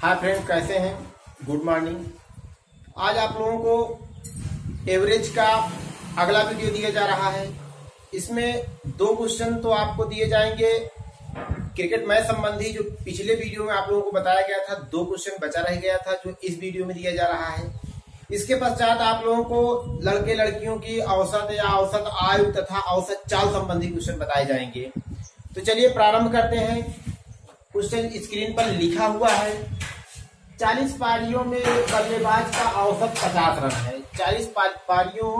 Hi friend, कैसे हैं? Good morning. आज आप लोगों को एवरेज का अगला वीडियो दिया जा रहा है। इसमें दो क्वेश्चन तो आपको दिए जाएंगे क्रिकेट मैच संबंधी, जो पिछले वीडियो में आप लोगों को बताया गया था। दो क्वेश्चन बचा रह गया था जो इस वीडियो में दिया जा रहा है। इसके पश्चात आप लोगों को लड़के लड़कियों की औसत या औसत आयु तथा औसत चाल संबंधी क्वेश्चन बताए जाएंगे। तो चलिए प्रारंभ करते हैं। क्वेश्चन स्क्रीन पर लिखा हुआ है, 40 पारियों में एक बल्लेबाज का औसत 50 रन है। 40 पारियों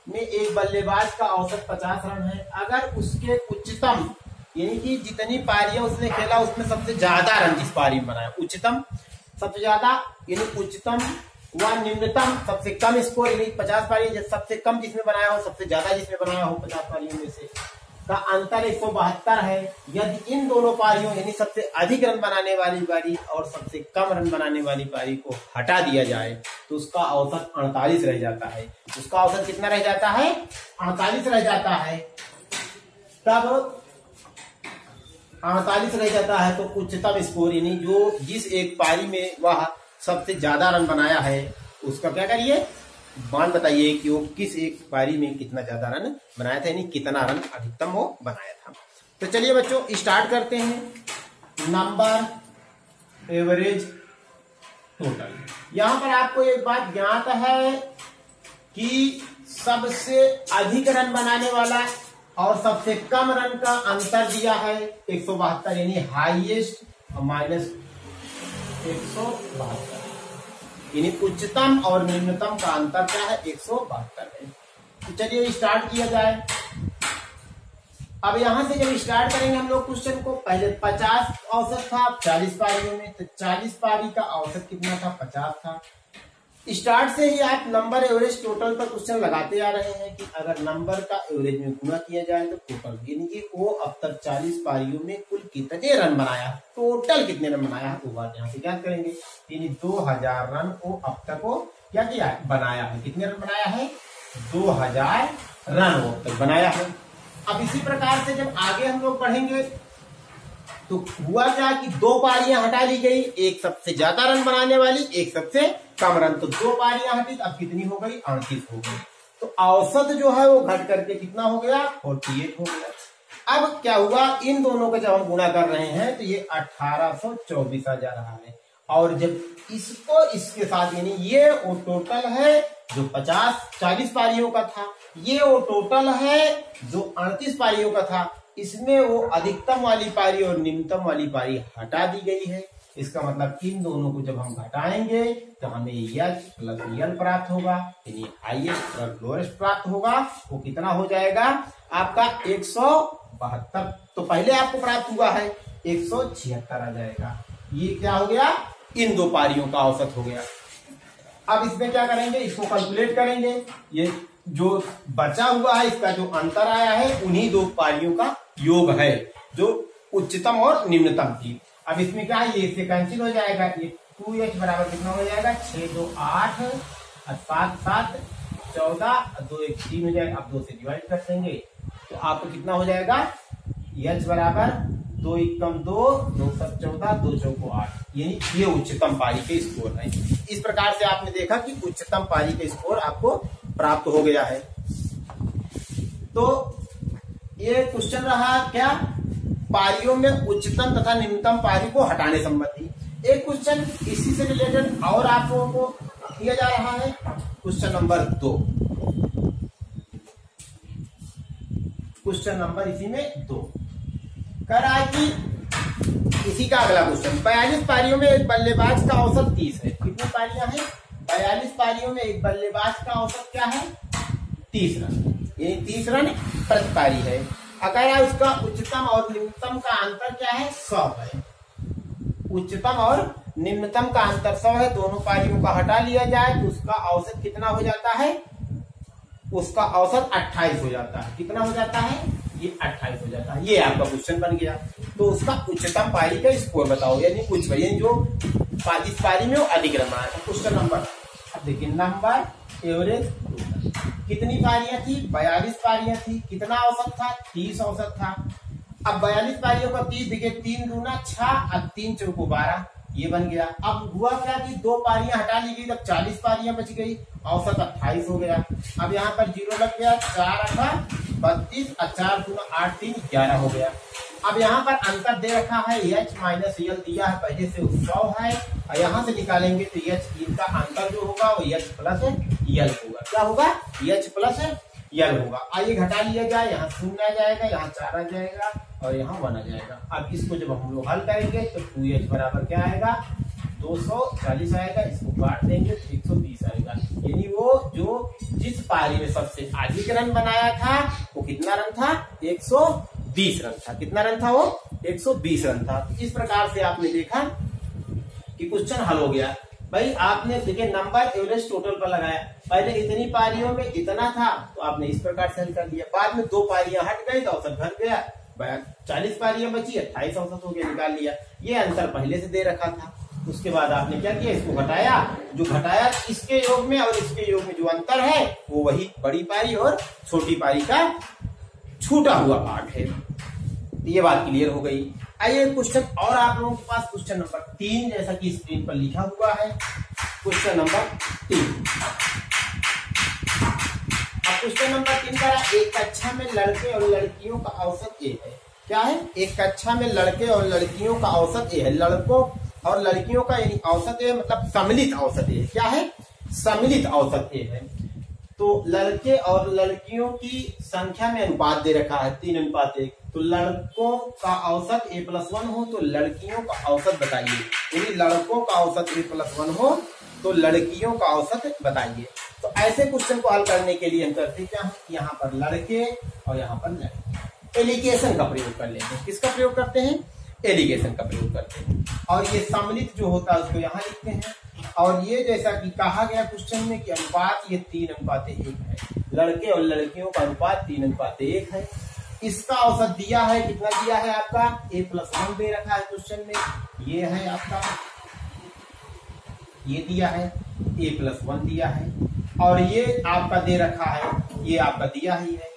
में एक बल्लेबाज का औसत 50 रन है। अगर उसके उच्चतम, यानी कि जितनी पारियां उसने खेला उसमें सबसे ज्यादा रन जिस पारी में बनाया, उच्चतम सबसे ज्यादा, यानी उच्चतम व निम्नतम सबसे कम स्कोर, यानी 50 पारी सबसे कम जिसमें बनाया हो, सबसे ज्यादा जिसमें बनाया हो 50 पारियों में से का अंतर 172 है। यदि इन दोनों पारियों, यानी सबसे अधिक रन बनाने वाली पारी और सबसे कम रन बनाने वाली पारी को हटा दिया जाए तो उसका औसत 48 रह जाता है। उसका औसत कितना रह जाता है? 48 रह जाता है। तब 48 रह जाता है तो उच्चतम स्कोर, यानी जो जिस एक पारी में वह सबसे ज्यादा रन बनाया है उसका क्या करिए, मान बताइए कि वो किस एक पारी में कितना ज्यादा रन बनाया था, यानी कितना रन अधिकतम वो बनाया था। तो चलिए बच्चों स्टार्ट करते हैं। Number average total. यहां पर आपको एक बात ज्ञात है कि सबसे अधिक रन बनाने वाला और सबसे कम रन का अंतर दिया है 172, यानी हाईएस्ट माइनस 172, यानी उच्चतम और निम्नतम का अंतर क्या है? 172 है। तो चलिए स्टार्ट किया जाए। अब यहां से जब स्टार्ट करेंगे हम लोग क्वेश्चन को, पहले 50 औसत था 40 पारियों में, तो 40 पारी का औसत कितना था? 50 था। स्टार्ट से ही आप नंबर एवरेज टोटल पर क्वेश्चन लगाते आ रहे हैं कि अगर नंबर का एवरेज में गुणा किया जाए तो टोटल, यानी कि वो अब तक 40 पारियों में कुल कितने रन बनाया, टोटल कितने रन बनाया है वो बात यहाँ से क्या करेंगे। यानी 2000 रन को अब तक वो क्या किया है? बनाया है। कितने रन बनाया है? 2000 रन वो अब तक बनाया है। अब इसी प्रकार से जब आगे हम लोग पढ़ेंगे तो हुआ क्या कि दो पारियां हटा ली गई, एक सबसे ज्यादा रन बनाने वाली, एक सबसे कम रन, तो दो पारियां हटी, अब कितनी हो गई? 38 हो गई। तो औसत जो है वो घट करके कितना हो गया? 48 हो गया। अब क्या हुआ, इन दोनों का जब हम गुणा कर रहे हैं तो ये 1824 आ जा रहा है, और जब इसको इसके साथ, यानी ये वो टोटल है जो 40 पारियों का था, ये वो टोटल है जो 38 पारियों का था, इसमें वो अधिकतम वाली पारी और निम्नतम वाली पारी हटा दी गई है। इसका मतलब इन दोनों को जब हम घटाएंगे तो हमें एच प्लस एल प्राप्त होगा, यानी हाईएस्ट प्लस लोएस्ट प्राप्त होगा। वो कितना हो जाएगा आपका? 172। तो पहले आपको प्राप्त हुआ है 176 आ जाएगा। ये क्या हो गया? इन दो पारियों का औसत हो गया। अब इसमें क्या करेंगे, इसको कैलकुलेट करेंगे। ये जो बचा हुआ है, इसका जो अंतर आया है उन्हीं दो पारियों का योग है जो उच्चतम और निम्नतम थी। अब इसमें क्या है, ये इससे कैंसिल हो जाएगा। ये 2h बराबर कितना हो जाएगा? 6 2 8 7 7 14 2 1 3 हो जाएगा। अब 2 से डिवाइड कर देंगे तो आपको कितना हो जाएगा? h बराबर 2 एकम 2 2 7 14 2 चौको 8, यानी ये उच्चतम पारी के स्कोर है। इस प्रकार से आपने देखा कि उच्चतम पारी के स्कोर आपको प्राप्त हो गया है। तो ये क्वेश्चन रहा क्या? पारियों में उच्चतम तथा निम्नतम पारी को हटाने संबंधी। एक क्वेश्चन इसी से रिलेटेड और आप लोगों को दिया जा रहा है, क्वेश्चन नंबर 2। क्वेश्चन नंबर इसी में 2 कह रहा है कि इसी का अगला क्वेश्चन, 42 पारियों में एक बल्लेबाज का औसत 30 है। कितनी पारियां हैं? 42 पारियों में एक बल्लेबाज का औसत क्या है? 30 रन, यानी 30 रन प्रति पारी है। अगर उसका उच्चतम और निम्नतम का अंतर क्या है? 100 है। उच्चतम और निम्नतम का अंतर 100 है। दोनों पारियों का हटा लिया जाए तो उसका औसत कितना हो जाता है? उसका औसत 28 हो जाता है। कितना हो जाता है? ये 28 हो जाता है। ये आपका क्वेश्चन बन गया। तो उसका उच्चतम पारी का स्कोर बताओ, यानी कुछ भाई जो इस पारी में वो अधिक रन बनाया था। क्वेश्चन नंबर, देखिए नंबर एवरेज कितनी पारियां थी? 42 पारियां थी। कितना औसत था? 30 औसत था। अब 42 पारियों का 30, देखिए 3 दूना 6 और 3 चौको 12, ये बन गया। अब हुआ क्या कि 2 पारियां हटा ली गई, तब 40 पारियां बच गई, औसत 28 हो गया। अब यहाँ पर 0 लग गया, 4 × 32 और 4 × 8 3 11 हो गया। अब यहाँ पर अंतर दे रखा है h माइनस यल दिया है पहले से 100 है, और यहाँ से निकालेंगे तो h इनका अंतर जो होगा वो h प्लस यल होगा। क्या होगा? h प्लस यल होगा। आइए घटा लिया जाए, यहाँ 0 आ जाएगा, यहाँ 4 आ जाएगा और यहाँ 1 आ जाएगा। अब इसको जब हम लोग हल करेंगे तो 2h बराबर क्या आएगा? 240 आएगा। इसको काट देंगे तो 120 आएगा। यानी वो जो जिस पारी में सबसे अधिक रन बनाया था वो कितना रन था? 120 रन था। कितना रन था वो? 120 रन था। इस प्रकार से आपने देखा कि क्वेश्चन हल हो गया। भाई आपने देखिए नंबर एवरेज टोटल पर लगाया, पहले इतनी पारियों में इतना था तो आपने इस प्रकार से हल कर दिया, बाद में 2 पारियां हट गई तो औसत घट गया, 40 पारियां बची, 28 औसत हो गया, निकाल लिया। ये अंतर पहले से दे रखा था। उसके बाद आपने क्या किया? इसको घटाया, जो घटाया इसके योग में और इसके योग में जो अंतर है वो वही बड़ी पारी और छोटी पारी का छूटा हुआ भाग है। ये बात क्लियर हो गई। आइए क्वेश्चन और आप लोगों के पास क्वेश्चन नंबर 3 जैसा कि स्क्रीन पर लिखा हुआ है। Question number 3। अब क्वेश्चन नंबर 3 का एक कक्षा में लड़के और लड़कियों का औसत ए है। क्या है? एक कक्षा में लड़के और लड़कियों का औसत ए है। लड़कों और लड़कियों का यानी औसत ए मतलब सम्मिलित औसत ए है। क्या है? सम्मिलित औसत ए है। तो लड़के और लड़कियों की संख्या में अनुपात दे रखा है 3:1। तो लड़कों का औसत a+1 हो तो लड़कियों का औसत बताइए। यदि लड़कों का औसत a+1 हो तो लड़कियों का औसत बताइए। तो ऐसे क्वेश्चन को हल करने के लिए हम करते क्या है? यहाँ पर लड़के और यहाँ पर लड़की, एलिगेशन का प्रयोग कर लेते हैं। किसका प्रयोग करते हैं? एलिगेशन का प्रयोग करते हैं। और ये सम्मिलित जो होता है उसको यहाँ लिखते हैं। और ये जैसा कि कहा गया क्वेश्चन में कि अनुपात ये 3:1 है। लड़के और लड़कियों का अनुपात 3:1 है। इसका औसत दिया है, कितना दिया है आपका? a+1 दे रखा है क्वेश्चन में। ये है आपका, ये दिया है a+1 दिया है, और ये आपका दे रखा है, ये आपका दिया ही है।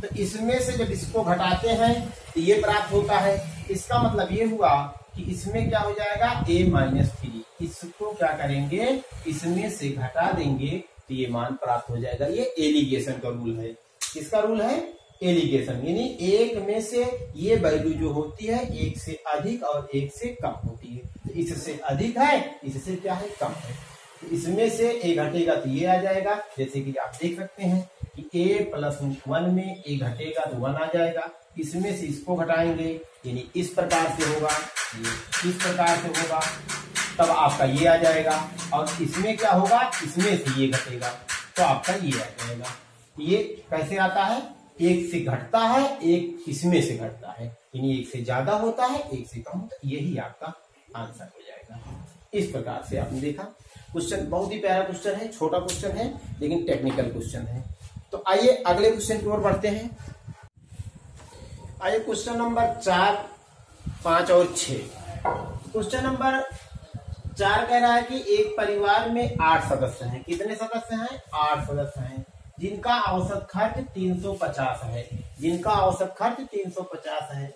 तो इसमें से जब इसको घटाते हैं तो ये प्राप्त होता है। इसका मतलब ये हुआ कि इसमें क्या हो जाएगा? a-3। इसको क्या करेंगे? इसमें से घटा देंगे तो ये मान प्राप्त हो जाएगा। ये एलिगेशन का रूल है। किसका रूल है? एलिगेशन। यानी एक में से ये वैल्यू जो होती है 1 से अधिक और 1 से कम होती है। तो इससे अधिक है, इससे क्या है? कम है। तो इसमें से a घटेगा तो ये आ जाएगा। जैसे कि आप देख सकते हैं कि a+1 में a घटेगा तो 1 आ जाएगा। इसमें से इसको घटाएंगे यानी इस प्रकार से होगा, ये इस प्रकार से होगा, तब आपका ये आ जाएगा। और इसमें क्या होगा? इसमें से ये घटेगा तो आपका ये आ जाएगा। ये कैसे आता है? 1 से घटता है, 1 इसमें से घटता है, यानी 1 से ज्यादा होता है, 1 से कम होता है। यही आपका आंसर हो जाएगा। इस प्रकार से आपने देखा। क्वेश्चन बहुत ही प्यारा क्वेश्चन है, छोटा क्वेश्चन है लेकिन टेक्निकल क्वेश्चन है। तो आइए अगले क्वेश्चन की ओर बढ़ते हैं। आइए क्वेश्चन नंबर 4, 5 और 6। क्वेश्चन नंबर 4 कह रहा है कि एक परिवार में 8 सदस्य हैं। कितने सदस्य हैं? 8 सदस्य हैं, जिनका औसत खर्च 350 है। जिनका औसत खर्च 350 है।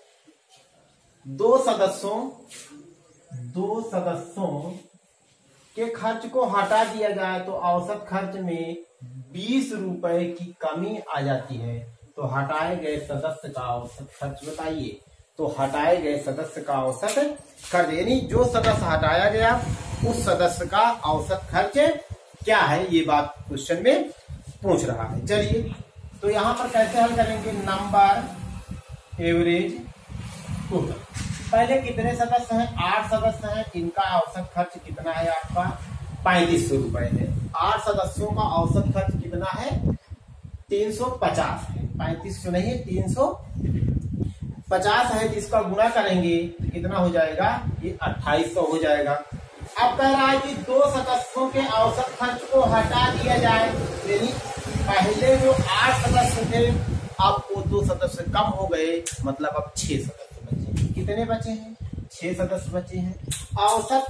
दो सदस्यों के खर्च को हटा दिया जाए तो औसत खर्च में 20 रुपए की कमी आ जाती है। तो हटाए गए सदस्य का औसत खर्च बताइए। तो हटाए गए सदस्य का औसत खर्च यानी जो सदस्य हटाया गया उस सदस्य का औसत खर्च क्या है, ये बात क्वेश्चन में पूछ रहा है। चलिए तो यहाँ पर कैसे हल करेंगे? Number average total. पहले कितने सदस्य हैं? 8 सदस्य हैं। इनका औसत खर्च कितना है आपका? 3500 रुपए है। 8 सदस्यों का औसत खर्च कितना है? 350 है। 3500 नहीं है, 350 है। जिसका गुणा करेंगे तो कितना हो जाएगा? ये 2800 हो जाएगा। अब कह रहा है कि 2 सदस्यों के औसत खर्च को हटा दिया जाए, यानी पहले जो 8 सदस्य थे अब वो 2 सदस्य कम हो गए, मतलब अब 6 सदस्य बचे। कितने बचे हैं? 6 सदस्य बचे हैं। औसत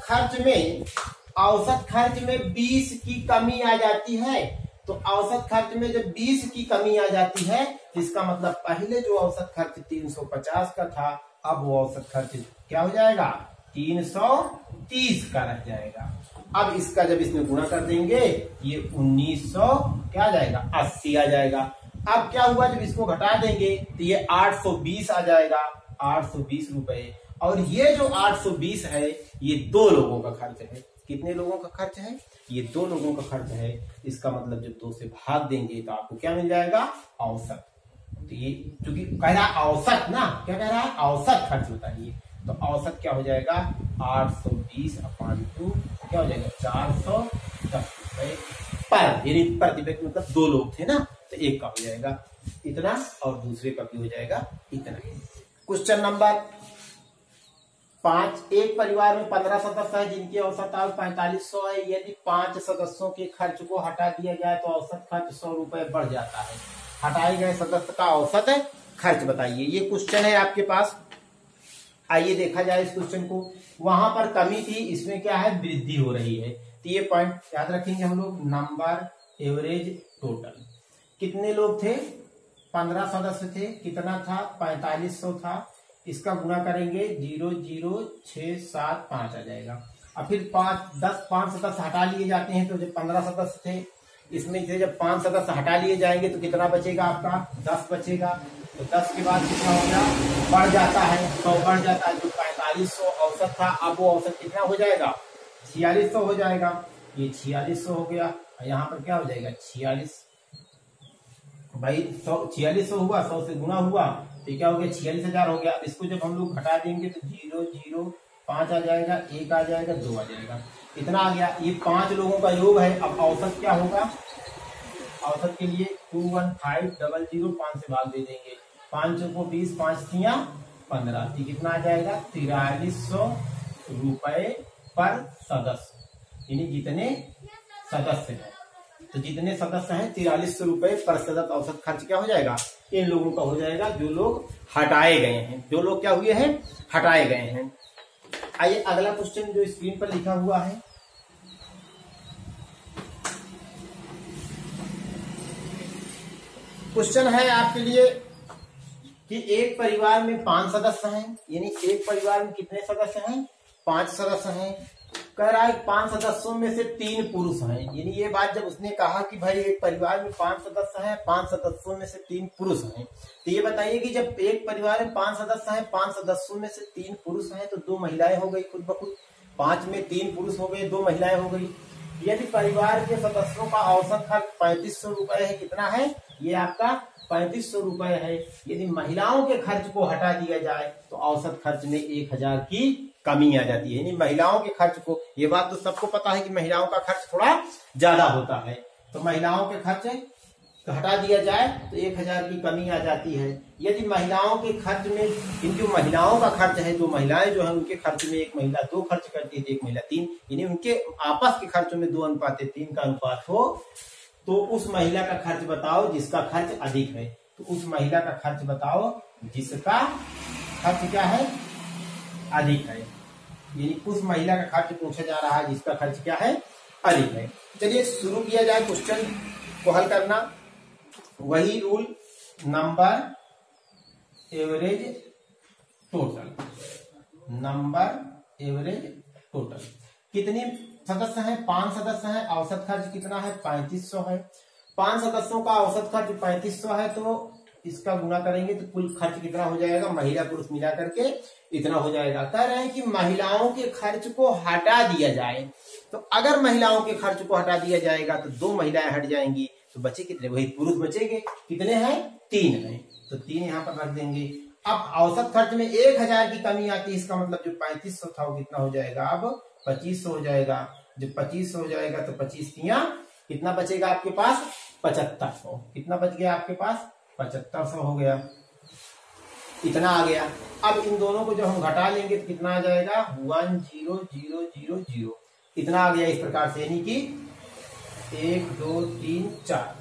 खर्च में 20 की कमी आ जाती है। तो औसत खर्च में जब 20 की कमी आ जाती है तो इसका मतलब पहले जो औसत खर्च 350 का था अब वो औसत खर्च क्या हो जाएगा? 330 का रह जाएगा। अब इसका जब इसमें गुणा कर देंगे ये 1900 क्या आ जाएगा 80 आ जाएगा। अब क्या हुआ जब इसको घटा देंगे तो ये 820 आ जाएगा, 820 रुपए। और ये जो 820 है ये 2 लोगों का खर्च है। कितने लोगों का खर्च है? ये 2 लोगों का खर्च है। इसका मतलब जब 2 से भाग देंगे तो आपको क्या मिल जाएगा? औसत। तो ये चूंकि कह रहा है औसत ना, क्या कह रहा है? औसत खर्च बताइए। तो औसत क्या हो जाएगा? 820 अपान 2 क्या हो जाएगा? 410 रुपए पर, यानी प्रति व्यक्ति, मतलब 2 लोग थे ना तो एक का हो जाएगा इतना और दूसरे का भी हो जाएगा इतना। क्वेश्चन नंबर 5, एक परिवार में 15 सदस्य है जिनकी औसत आय 4500 है। यदि 5 सदस्यों के खर्च को हटा दिया जाए तो औसत खर्च 100 रुपए बढ़ जाता है। हटाए गए सदस्य का औसत खर्च बताइए। ये क्वेश्चन है आपके पास। आइए देखा जाए इस क्वेश्चन को। वहां पर कमी थी, इसमें क्या है? वृद्धि हो रही है। तो ये पॉइंट याद रखेंगे हम लोग। Number, average, total. कितने लोग थे? 15 सदस्य थे। कितना था? 4500 था। इसका गुणा करेंगे 00675 आ जाएगा। और फिर 5 सदस्य हटा लिए जाते हैं तो जब 15 सदस्य थे इसमें से जब 5 सदस्य हटा लिए जाएंगे तो कितना बचेगा आपका? 10 बचेगा। तो 10 के बाद कितना हो गया? बढ़ जाता है, 100 बढ़ जाता है। जो 4500 औसत था अब वो औसत कितना हो जाएगा? 4600 हो जाएगा। ये 4600 हो गया। यहाँ पर क्या हो जाएगा? 46 भाई 4600 हुआ, 100 से गुना हुआ तो क्या हो गया? 46,000 हो गया। अब इसको जब हम लोग घटा देंगे तो 005 आ जाएगा, 1 आ जाएगा, 2 आ जाएगा, इतना आ गया। ये 5 लोगों का योग है। अब औसत क्या होगा? औसत के लिए 21500 5 से भाग दे देंगे। 5 को 20, 5 तिया 15, तो कितना आ जाएगा? 4300 रुपए पर सदस्य, यानी जितने सदस्य हैं। तो जितने सदस्य हैं 4300 रुपए पर सदस्य औसत खर्च क्या हो जाएगा? इन लोगों का हो जाएगा जो लोग हटाए गए हैं। जो लोग क्या हुए हैं? हटाए गए हैं। आइए अगला क्वेश्चन जो स्क्रीन पर लिखा हुआ है। क्वेश्चन है आपके लिए कि एक परिवार में 5 सदस्य हैं, यानी एक परिवार में कितने सदस्य हैं? 5 सदस्य हैं। कह रहा है 5 सदस्यों में से 3 पुरुष हैं। यानी ये बात जब उसने कहा कि भाई एक परिवार में 5 सदस्य हैं, 5 सदस्यों में से 3 पुरुष हैं, तो ये बताइए कि जब एक परिवार में 5 सदस्य हैं, 5 सदस्यों में से 3 पुरुष हैं तो 2 महिलाएं हो गई खुद ब खुद। 5 में 3 पुरुष हो गए, 2 महिलाएं हो गई। यदि परिवार के सदस्यों का औसत खर्च 3500 रुपए है, कितना है? ये आपका 3500 रुपए है। यदि महिलाओं के खर्च को हटा दिया जाए तो औसत खर्च में 1000 की कमी आ जाती है। यानी महिलाओं के खर्च को, ये बात तो सबको पता है कि महिलाओं का खर्च थोड़ा ज्यादा होता है, तो महिलाओं के खर्च हटा दिया जाए तो 1000 की कमी आ जाती है। यदि महिलाओं के खर्च में, इन जो महिलाओं का खर्च है, जो महिलाएं जो है उनके खर्च में एक महिला 2 खर्च करती है, एक महिला 3, यानी उनके आपस के खर्चों में 2:3 का अनुपात हो, तो उस महिला का खर्च बताओ जिसका खर्च अधिक है। तो उस महिला का खर्च बताओ जिसका खर्च क्या है? अधिक है। यानी उस महिला का खर्च पूछा जा रहा है जिसका खर्च क्या है? अधिक है। चलिए शुरू किया जाए क्वेश्चन को हल करना। वही rule, number, average, total. Number, average, total. कितनी सदस्य हैं? 5 सदस्य हैं। औसत खर्च कितना है? 3500 है। 5 सदस्यों का औसत खर्च 3500 है, तो इसका गुणा करेंगे तो कुल खर्च कितना हो जाएगा? महिला पुरुष मिला करके इतना हो जाएगा। कह रहे हैं कि महिलाओं के खर्च को हटा दिया जाए, तो अगर महिलाओं के खर्च को हटा दिया जाएगा तो 2 महिलाएं हट जाएंगी, तो बचे कितने? वही पुरुष बचेंगे। कितने हैं? 3 हैं। तो 3 यहाँ पर रख देंगे। अब औसत खर्च में 1000 की कमी आती है, इसका मतलब जो 3500 था वो कितना हो जाएगा? अब 2500 हो जाएगा। जब 2500 हो जाएगा तो 25 तिया कितना बचेगा आपके पास? 7500। कितना बच गया आपके पास? 7500 हो गया, इतना आ गया। अब इन दोनों को जब हम घटा लेंगे तो कितना आ जाएगा? 10000 इतना आ गया। इस प्रकार से, यानी कि 1 2 3 4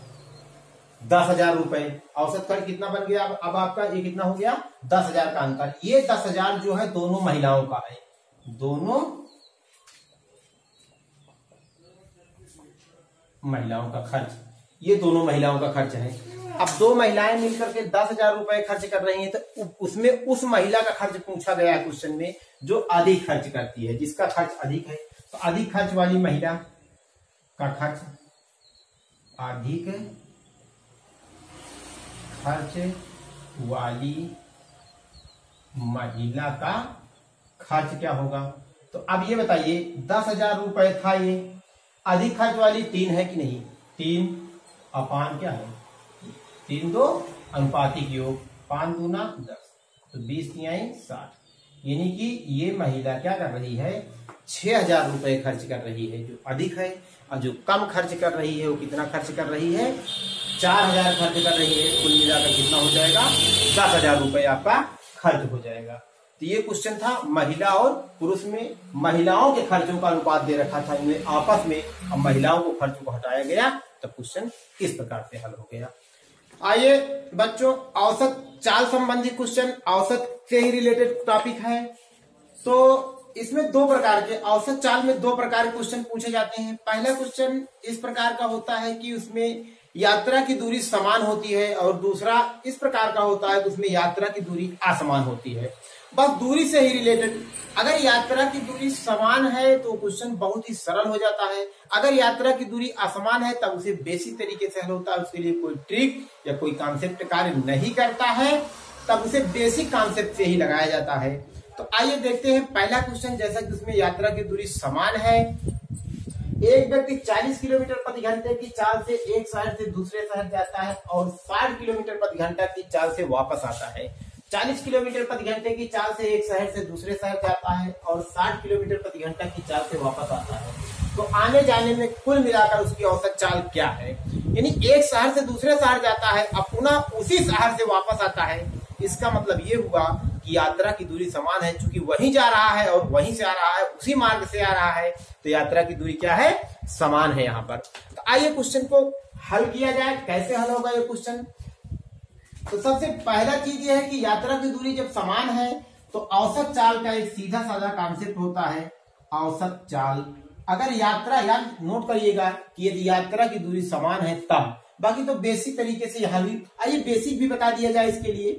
10,000 रुपए। औसत खर्च कितना बन गया? अब आपका ये कितना हो गया? 10,000 का अंतर। ये 10,000 जो है दोनों महिलाओं का है, दोनों महिलाओं का खर्च, ये दोनों महिलाओं का खर्च है। अब दो महिलाएं मिलकर के 10,000 रुपए खर्च कर रही हैं, तो उसमें उस महिला का खर्च पूछा गया है क्वेश्चन में जो अधिक खर्च करती है, जिसका खर्च अधिक है। तो अधिक खर्च वाली महिला का खर्च, अधिक खर्च वाली महिला का खर्च क्या होगा? तो अब ये बताइए 10,000 रुपए था, ये अधिक खर्च वाली 3 है कि नहीं? 3 अपान क्या है? 3 2 अनुपातिक योग, 5 दूना 10, तो 20 तिहाई 60, यानी कि ये महिला क्या कर रही है? 6,000 रुपए खर्च कर रही है, जो अधिक है। और जो कम खर्च कर रही है वो कितना खर्च कर रही है? 4,000 खर्च कर रही है। कुल मिलाकर कितना हो जाएगा? 10,000 रुपए आपका खर्च हो जाएगा। तो ये क्वेश्चन था महिला और पुरुष में, महिलाओं के खर्चों का अनुपात दे रखा था इनमें आपस में, अब महिलाओं को खर्च को हटाया गया, तो क्वेश्चन इस प्रकार से हल हो गया। आइए बच्चों, औसत चाल संबंधी क्वेश्चन, औसत से ही रिलेटेड टॉपिक है। तो इसमें 2 प्रकार के, औसत चाल में 2 प्रकार के क्वेश्चन पूछे जाते हैं। पहला क्वेश्चन इस प्रकार का होता है कि उसमें यात्रा की दूरी समान होती है, और दूसरा इस प्रकार का होता है कि उसमें यात्रा की दूरी असमान होती है। बस दूरी से ही रिलेटेड, अगर यात्रा की दूरी समान है तो क्वेश्चन बहुत ही सरल हो जाता है। अगर यात्रा की दूरी असमान है तब उसे बेसिक तरीके से हल होता है, उसके लिए कोई ट्रिक या कोई कॉन्सेप्ट कार्य नहीं करता है, तब उसे बेसिक कॉन्सेप्ट से ही लगाया जाता है। तो आइए देखते हैं पहला क्वेश्चन। जैसा कि उसमें यात्रा की दूरी समान है, एक व्यक्ति 40 किलोमीटर प्रति घंटे की चाल से एक शहर से दूसरे शहर जाता है और 60 किलोमीटर प्रति घंटा की चाल से वापस आता है। 40 किलोमीटर प्रति घंटे की चाल से एक शहर से दूसरे शहर जाता है और 60 किलोमीटर प्रति घंटा की चाल से वापस आता है। तो आने जाने में कुल मिलाकर उसकी औसत चाल क्या है? यानी एक शहर से दूसरे शहर जाता है, अब पुनः उसी शहर से वापस आता है। इसका मतलब ये हुआ कि यात्रा की दूरी समान है, चूंकि वहीं जा रहा है और वहीं से आ रहा है, उसी मार्ग से आ रहा है, तो यात्रा की दूरी क्या है? समान है यहाँ पर। तो आइए क्वेश्चन को हल किया जाए। कैसे हल होगा ये क्वेश्चन? तो सबसे पहला चीज ये है कि यात्रा की दूरी जब समान है तो औसत चाल का एक सीधा साधा कॉन्सेप्ट होता है, औसत चाल। अगर यात्रा, याद नोट करिएगा कि यदि यात्रा की दूरी समान है तब, बाकी तो बेसिक तरीके से हल हुई। आइए बेसिक भी बता दिया जाए इसके लिए।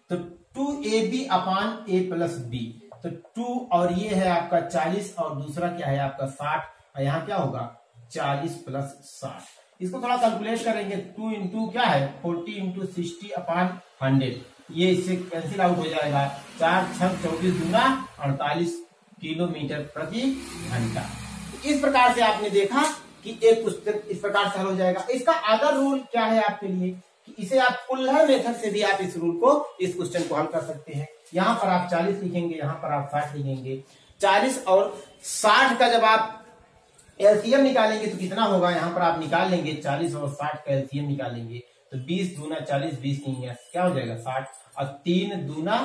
तो 2ab upon a plus b, तो 2 और ये है आपका 40 और दूसरा क्या है आपका 60, और यहाँ क्या होगा 40 प्लस 60। इसको थोड़ा कैलकुलेट करेंगे, 2 इंटू क्या है 40 इंटू 60 अपान 100, ये इससे कैंसिल आउट हो जाएगा। 4 6 24 दूना 48 किलोमीटर प्रति घंटा। इस प्रकार से आपने देखा कि एक क्वेश्चन इस प्रकार से हल हो जाएगा। इसका अदर रूल क्या है आपके लिए कि इसे आप कुल्लर मेथड से भी आप इस रूल को, इस क्वेश्चन को हल कर सकते हैं। यहाँ पर आप 40 लिखेंगे, यहाँ पर आप 60 लिखेंगे। 40 और 60 का जब आप एलसीएम निकालेंगे तो कितना होगा? यहाँ पर आप निकाल लेंगे 40 और 60 का एलसीएम निकालेंगे तो 20 दूना 40, 20 नहीं है क्या हो जाएगा 60, और 3 दूना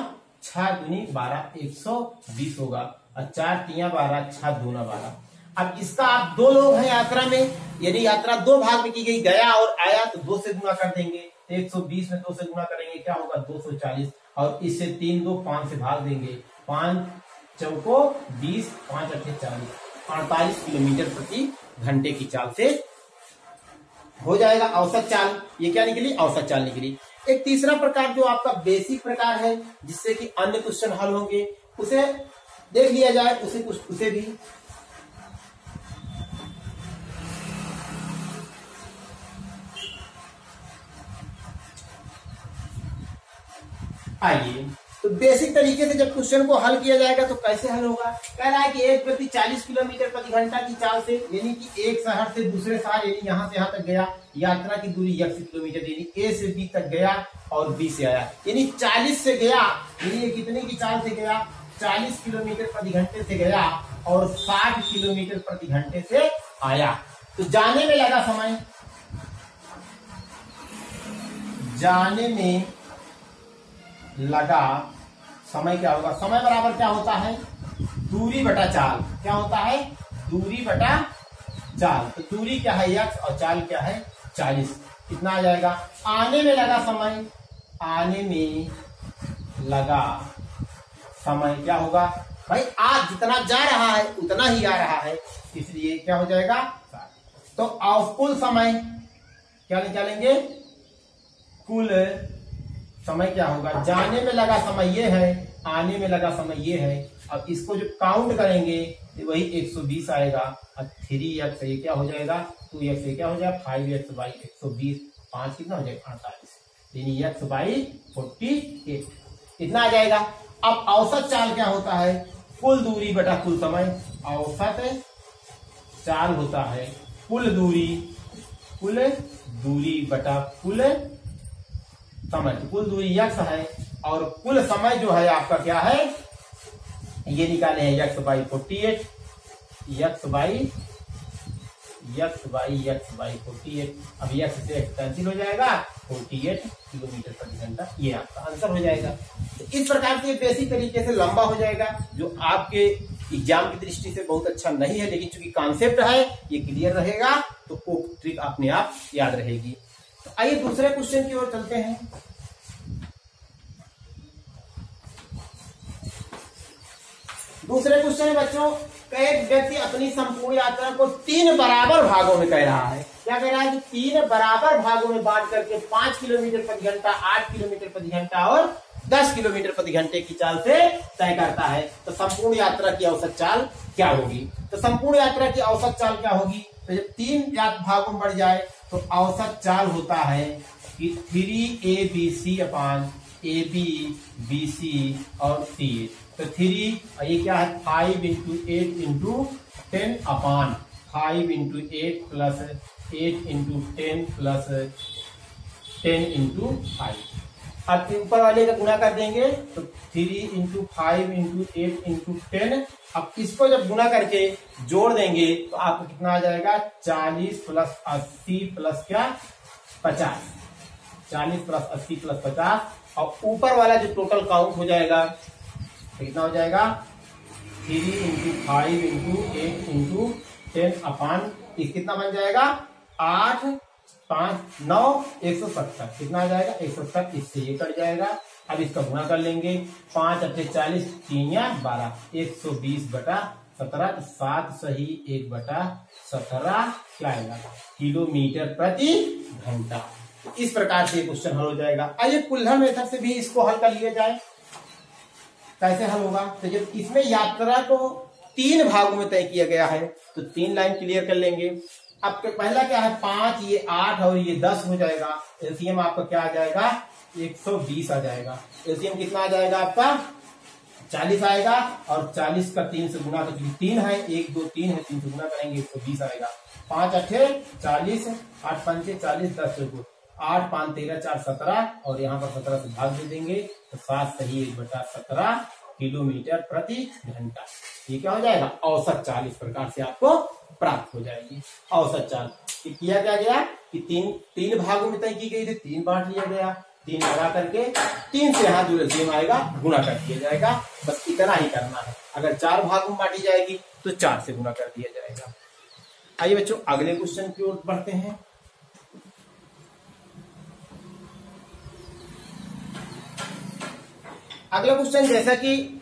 6 दूनी 12, 120 होगा, और 4 तिया 12, 6 दूना 12। अब इसका आप 2 लोग हैं यात्रा में, यदि यात्रा 2 भाग में की गई, गया और आया, तो 2 से गुणा कर देंगे। 120 में 2 से गुणा करेंगे क्या होगा 240, और इससे 3 2 5 से भाग देंगे, 5 चौको 20, 5 अट्ठे 40, 48 किलोमीटर प्रति घंटे की चाल से हो जाएगा औसत चाल। ये क्या निकली? औसत चाल निकली। एक तीसरा प्रकार जो आपका बेसिक प्रकार है, जिससे कि अन्य क्वेश्चन हल होंगे, उसे देख लिया जाए। उसे भी आइए, तो बेसिक तरीके से जब क्वेश्चन को हल किया जाएगा तो कैसे हल होगा? कह रहा है कि एक व्यक्ति 40 किलोमीटर प्रति घंटा की चाल से, यानी कि एक शहर से दूसरे शहर, यानी यहाँ से यहाँ तक गया, यात्रा की दूरी 80 किलोमीटर, यानी ए से बी तक गया और बी से आया, यानी 40 से गया, यानी कितने की चाल से गया? 40 किलोमीटर प्रति घंटे से गया और 60 किलोमीटर प्रति घंटे से आया। तो जाने में लगा समय, जाने में लगा समय क्या होगा? समय बराबर क्या होता है? दूरी बटा चाल। क्या होता है? दूरी बटा चाल। तो दूरी क्या है x और चाल क्या है 40। कितना आ जाएगा? आने में लगा समय, आने में लगा समय क्या होगा भाई? आज जितना जा रहा है उतना ही आ रहा है, इसलिए क्या हो जाएगा 60। तो कुल समय क्या निकालेंगे? कुल समय क्या होगा, जाने में लगा समय ये है, आने में लगा समय ये है। अब इसको जो काउंट करेंगे तो वही 120 आएगा। अब 3x ये क्या हो जाएगा, 2x ये क्या हो जाएगा, 5x बाई 120, 5 कितना हो जाएगा 48, यानी x बाई 48 इतना आ जाएगा। अब औसत चाल क्या होता है, कुल दूरी बटा कुल समय। औसत चाल होता है कुल दूरी बटा कुल समय। तो कुल दूरी x है और कुल समय जो है आपका क्या है, ये निकाले हैं x बाई 48, x बाई 48। अब x से x कैंसिल हो जाएगा, 48 किलोमीटर प्रति घंटा, ये आपका आंसर हो जाएगा। तो इस प्रकार से बेसिक तरीके से लंबा हो जाएगा, जो आपके एग्जाम की दृष्टि से बहुत अच्छा नहीं है, लेकिन चूंकि कॉन्सेप्ट है ये क्लियर रहेगा तो वो ट्रिक अपने आप याद रहेगी। तो आइए दूसरे क्वेश्चन की ओर चलते हैं। दूसरे क्वेश्चन में बच्चों, एक व्यक्ति अपनी संपूर्ण यात्रा को 3 बराबर भागों में कह रहा है। क्या कह रहा है कि 3 बराबर भागों में बांट करके 5 किलोमीटर प्रति घंटा, 8 किलोमीटर प्रति घंटा और 10 किलोमीटर प्रति घंटे की चाल से तय करता है। तो संपूर्ण यात्रा की औसत चाल क्या होगी? तो संपूर्ण यात्रा की औसत चाल क्या होगी, तो जब 3 भागों में बढ़ जाए तो औसत चाल होता है कि 3ABC अपान AB, BC और CA। तो 3 ये क्या है, 5 इंटू 8 इंटू 10 अपान 5 into 8 plus 8 into 10 plus 10 into 5। अब ऊपर वाले का गुणा कर देंगे तो 3 इंटू 5 इंटू 8 इंटू 10। अब इसको जब गुणा करके जोड़ देंगे तो आपको कितना आ जाएगा, 40 प्लस 80 प्लस क्या 50, 40 प्लस 80 प्लस 50। और ऊपर वाला जो टोटल काउंट हो जाएगा कितना हो जाएगा, 3 इंटू 5 इंटू 8 इंटू 10 अपान कितना बन जाएगा, 8 5 9 170। कितना आ जाएगा 170, इससे ये कट जाएगा। अब इसका गुणा कर लेंगे, 5 8 40, 3 या 12, 120 बटा 17, 7 सही 1 बटा 17 क्या आएगा, किलोमीटर प्रति घंटा। इस प्रकार से क्वेश्चन हल हो जाएगा। आइए कुल्हड़ मेथड से भी इसको हल कर लिया जाए। कैसे हल होगा, तो जब इसमें यात्रा को 3 भागों में तय किया गया है तो 3 लाइन क्लियर कर लेंगे। अब पहला क्या है, 5, ये 8 और ये 10 हो जाएगा। एलसीएम आपका क्या आ जाएगा, 120 आ जाएगा। एलसीएम कितना आ जाएगा आपका, 40 आएगा। और 40 का 3 से गुणा, तो 3 है, 1 2 3 है, 3 से गुणा करेंगे 120 आएगा। 5 8 40, 8 5 40, 10 2 8 5 13 4 17 और यहाँ पर 17 से भाग दे देंगे तो 7 सही 1 बटा 17 किलोमीटर प्रति घंटा। ये क्या हो जाएगा, औसत चाल। इस प्रकार से आपको प्राप्त हो जाएगी औसत चाल। किया क्या गया कि 3 भागों में तय की गई थी, 3 बांट लिया गया, 3 लगा करके 3 से यहाँ जो एलसीएम आएगा गुणा कर दिया जाएगा। बस इतना ही करना है। अगर 4 भागों में बांटी जाएगी तो 4 से गुणा कर दिया जाएगा। आइए बच्चों अगले क्वेश्चन की ओर बढ़ते हैं। अगला क्वेश्चन, जैसा कि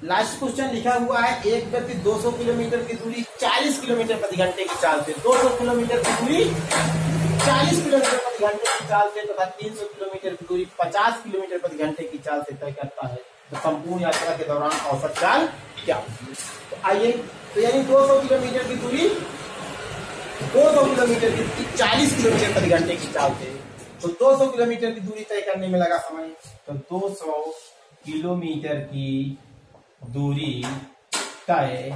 लास्ट क्वेश्चन लिखा हुआ है, एक व्यक्ति 200 किलोमीटर की दूरी 40 किलोमीटर प्रति घंटे की चाल से, 200 किलोमीटर की दूरी 40 किलोमीटर प्रति घंटे की चाल से तथा 300 किलोमीटर की दूरी 50 किलोमीटर प्रति घंटे की चाल से तय करता है। तो संपूर्ण यात्रा के दौरान औसत चाल क्या होगी? तो आइए, तो यानी 200 किलोमीटर की दूरी 200 किलोमीटर की 40 किलोमीटर प्रति घंटे की चाल से, तो 200 किलोमीटर की दूरी तय करने में लगा समय। तो 200 किलोमीटर की दूरी तय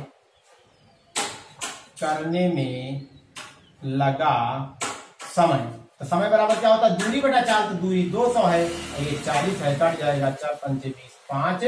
करने में लगा समय। तो समय बराबर क्या होता है, दूरी बटा चाल। तो दूरी 200 है और ये 40 है, कट जाएगा, 4 5 20, 5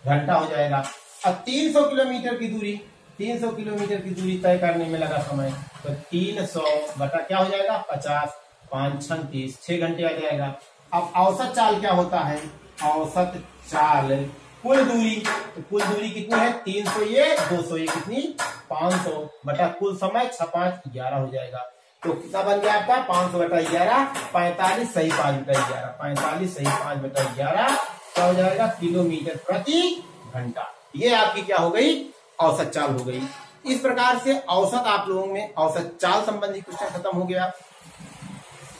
घंटा हो जाएगा। अब 300 किलोमीटर की दूरी, 300 किलोमीटर की दूरी तय करने में लगा समय। तो 300 बटा क्या हो जाएगा, 50, 5 36, 6 घंटे आ जाएगा। अब औसत चाल क्या होता है, औसत चाल कुल दूरी। तो कुल दूरी कितनी है, 300 ये 200 ये कितनी 500 बटा कुल समय 6 5 11 हो जाएगा। तो कितना बन गया आपका 500 बटा 11, 45 सही 5 बटा 11, 45 सही 5 बटा 11 क्या हो जाएगा, किलोमीटर प्रति घंटा। ये आपकी क्या हो गई, औसत चाल हो गई। इस प्रकार से औसत आप लोगों में औसत चाल संबंधी क्वेश्चन खत्म हो गया।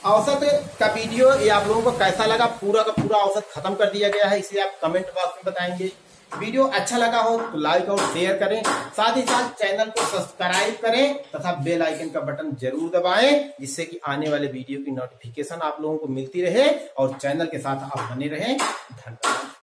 औसत का वीडियो ये आप लोगों को कैसा लगा, पूरा का पूरा औसत खत्म कर दिया गया है, इसे आप कमेंट बॉक्स में बताएंगे। वीडियो अच्छा लगा हो तो लाइक और शेयर करें, साथ ही साथ चैनल को सब्सक्राइब करें तथा बेल आइकन का बटन जरूर दबाएं, जिससे कि आने वाले वीडियो की नोटिफिकेशन आप लोगों को मिलती रहे और चैनल के साथ आप बने रहें। धन्यवाद।